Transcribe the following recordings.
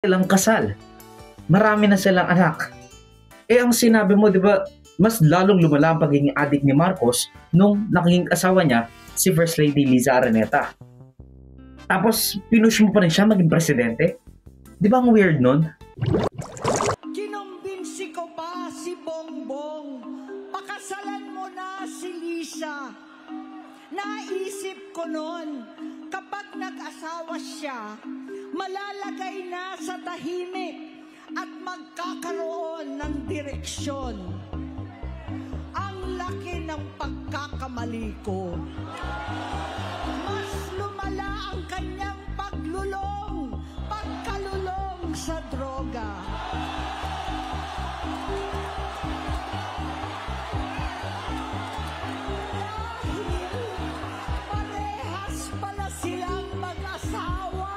silang kasal. Marami na silang anak. Eh ang sinabi mo, di ba, mas lalong lumala ang pagiging adik ni Marcos nung naging asawa niya, si First Lady Liza Araneta. Tapos, pinush mo pa rin siya maging presidente? Di ba ang weird nun? Kinumbinsi ko pa si Bongbong. Pakasalan mo na si Lisa. Naisip ko nun, kapag nag-asawa siya, malalagay na sa tahimik at magkakaroon ng direksyon. Ang laki ng pagkakamali ko. Mas lumala ang kanyang pagkalulong sa droga. Parehas pala silang mag-asawa.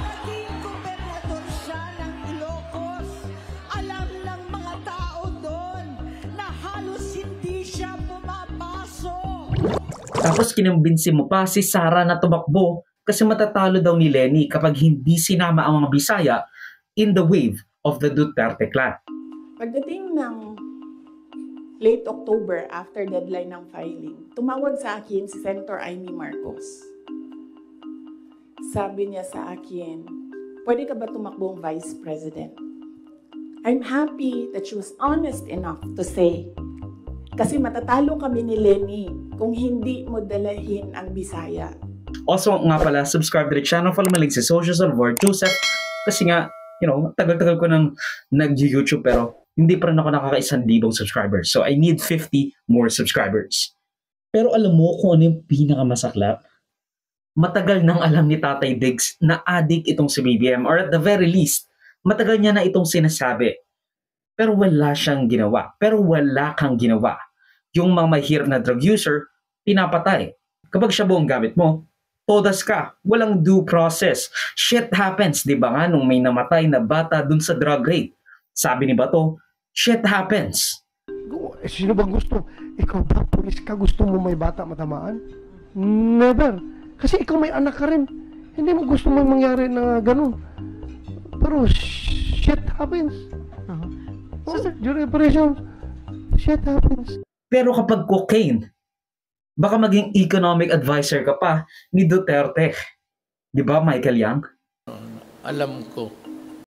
Naging gobernador siya ng Ilocos. Alam ng mga tao doon na halos hindi siya pumapasok. Tapos kinumbinsi mo pa si Sara na tumakbo kasi matatalo daw ni Lenny kapag hindi sinama ang mga Bisaya in the wave of the Duterte clan. Pagdating ng late October, after deadline ng filing, tumawag sa akin si Senator Amy Marcos. Sabi niya sa akin, pwede ka ba tumakbong Vice President? I'm happy that she was honest enough to say, kasi matatalo kami ni Lenny kung hindi mo dalahin ang Bisaya. Also nga pala, subscribe to the channel, follow my links sa socials of Lord Joseph. Kasi nga, tagal-tagal ko nang nag-YouTube pero hindi pa rin ako nakaka-1,000 subscribers. So I need 50 more subscribers. Pero alam mo kung ano yung pinakamasaklap? Matagal nang alam ni Tatay Diggs na adik itong si BBM, or at the very least, matagal niya na itong sinasabi. Pero wala siyang ginawa. Pero wala kang ginawa. Yung mga mahirap na drug user, pinapatay. Kapag siya buong gamit mo, todas ka. Walang due process. Shit happens, di ba nga, nung may namatay na bata dun sa drug raid. Sabi ni Bato, shit happens. Sino bang gusto? Ikaw ba, pulis ka, gusto mo may bata matamaan? Never. Kasi ikaw may anak ka rin. Hindi mo gusto mo mangyari na ganun. Pero shit happens. During operation, shit happens. Pero kapag cocaine, baka maging economic advisor ka pa ni Duterte. Di ba, Michael Yang? Alam ko